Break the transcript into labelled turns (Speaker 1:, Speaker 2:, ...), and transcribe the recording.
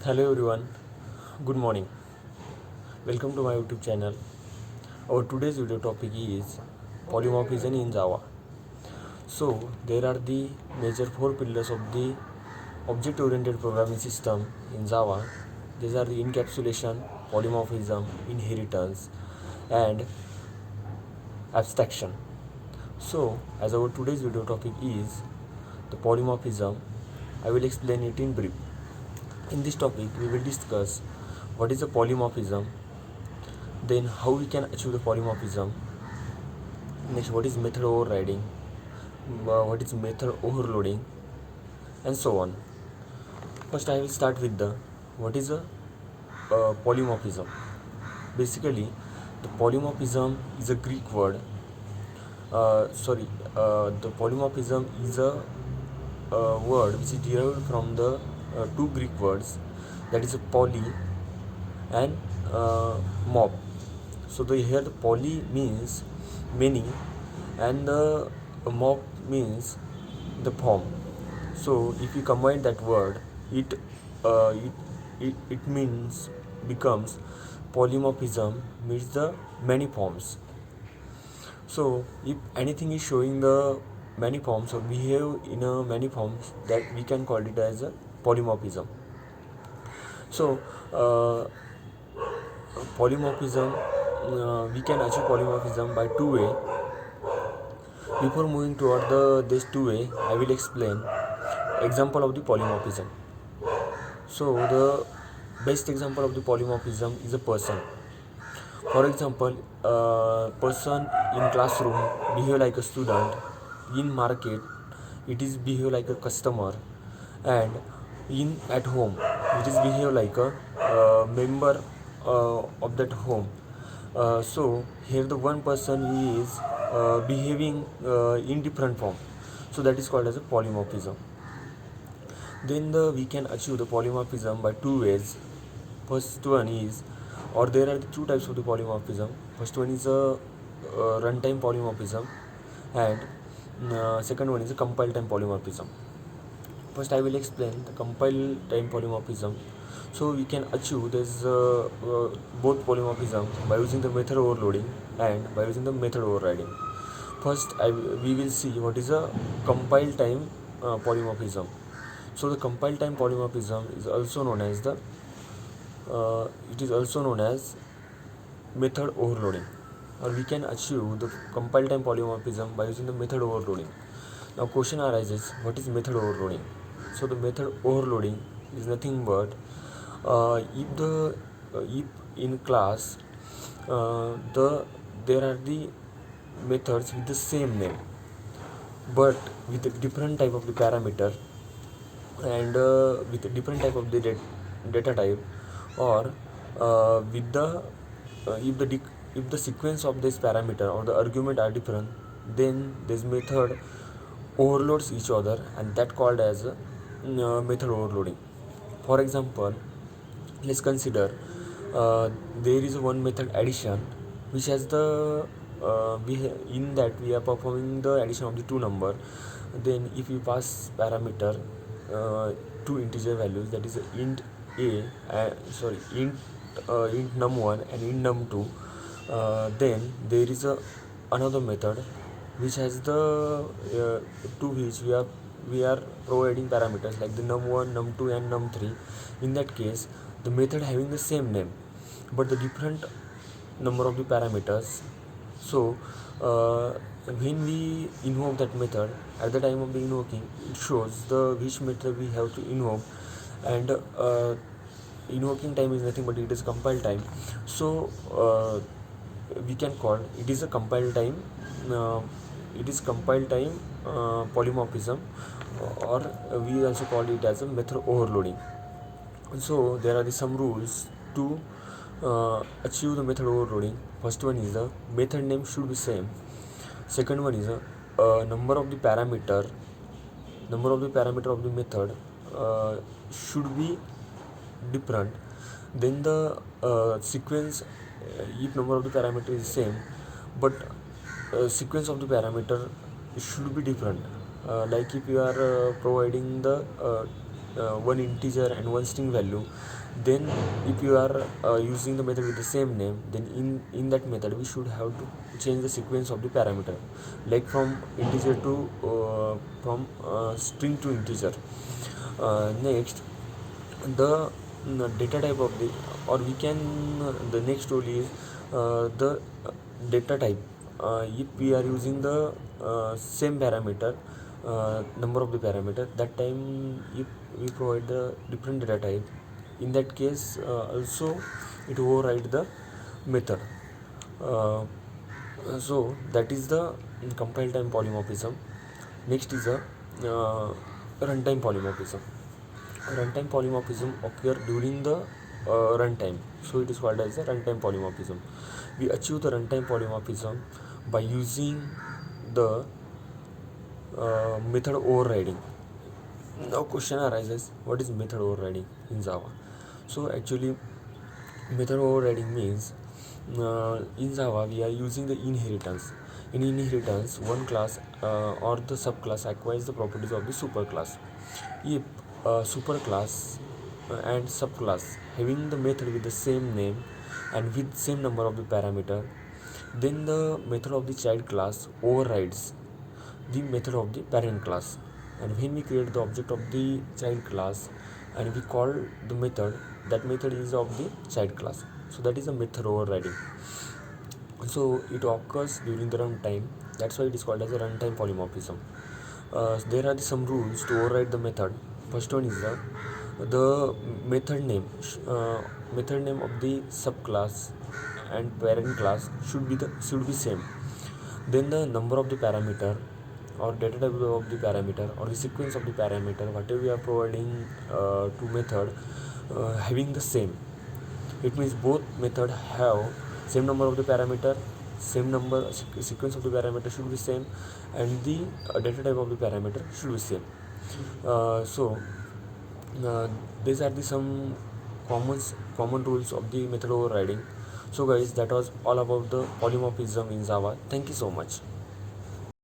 Speaker 1: Hello everyone, good morning. Welcome to my YouTube channel. Our today's video topic is polymorphism in Java. So there are the major four pillars of the object-oriented programming system in Java. These are the encapsulation, polymorphism, inheritance, and abstraction. So as our today's video topic is the polymorphism, I will explain it in brief. In this topic, we will discuss what is a polymorphism, then how we can achieve the polymorphism, next what is method overriding, what is method overloading, and so on. First, I will start with the what is a polymorphism. Basically, the polymorphism is a Greek word. The polymorphism is a word which is derived from the two Greek words, that is a poly and morph. So here the poly means many and the morph means the form. So if you combine that word, it means becomes polymorphism means the many forms. So if anything is showing the many forms or behave in a many forms, that we can call it as a polymorphism. So polymorphism, we can achieve polymorphism by two way. Before moving toward this two way, I will explain example of the polymorphism. So the best example of the polymorphism is a person. For example, person in classroom behave like a student, in market it is behave like a customer, and in at home it is behave like a member of that home. So here the one person is behaving in different form, so that is called as a polymorphism. Then we can achieve the polymorphism by two ways. First one is, or there are two types of the polymorphism. First one is a runtime polymorphism, and second one is a compile time polymorphism. First I will explain the compile time polymorphism. So we can achieve this both polymorphism by using the method overloading and by using the method overriding. First we will see what is a compile time polymorphism. So the compile time polymorphism is also known as method overloading, or we can achieve the compile time polymorphism by using the method overloading. Now question arises, what is method overloading? So the method overloading is nothing but if in class there are the methods with the same name but with a different type of the parameter and with a different type of the data type, or with the if the sequence of this parameter or the argument are different, then this method overloads each other, and that called as method overloading. For example, let's consider there is one method addition which has the in that we are performing the addition of the two number. Then if you pass parameter two integer values, that is int int num1 and int num2, then there is another method which has the to which we are providing parameters like the num1, num2 and num3. In that case, the method having the same name but the different number of the parameters. So when we invoke that method, at the time of the invoking, it shows the which method we have to invoke, and invoking time is nothing but it is compile time. So we can call it is a compile time polymorphism, or we also call it as a method overloading. So there are some rules to achieve the method overloading. First one is the method name should be same. Second one is number of the parameter of the method should be different. Then the sequence, if number of the parameter is same but sequence of the parameter should be different. Like if you are providing the one integer and one string value, then if you are using the method with the same name, then in that method we should have to change the sequence of the parameter, like from integer to from string to integer. Next, the data type of the, or we can the next rule is the data type. If we are using the same parameter, number of the parameter, that time if we provide the different data type, in that case also it override the method. So that is the compile time polymorphism. Next is a runtime polymorphism. Runtime polymorphism occur during the runtime, so it is called as a runtime polymorphism. We achieve the runtime polymorphism by using the method overriding. Now question arises, what is method overriding in Java? So actually method overriding means in Java we are using the inheritance. In inheritance, one class or the subclass acquires the properties of the superclass. If superclass and subclass having the method with the same name and with same number of the parameter, then the method of the child class overrides the method of the parent class. And when we create the object of the child class and we call the method, that method is of the child class. So that is a method overriding. So it occurs during the runtime. That's why it is called as a runtime polymorphism. There are some rules to override the method. First one is the method name. Method name of the subclass and parent class should be same. Then the number of the parameter or data type of the parameter or the sequence of the parameter, whatever we are providing to method, having the same. It means both method have same number of the parameter, same number sequence of the parameter should be same, and the data type of the parameter should be same. So these are the some common rules of the method overriding. So guys, that was all about the polymorphism in Java. Thank you so much.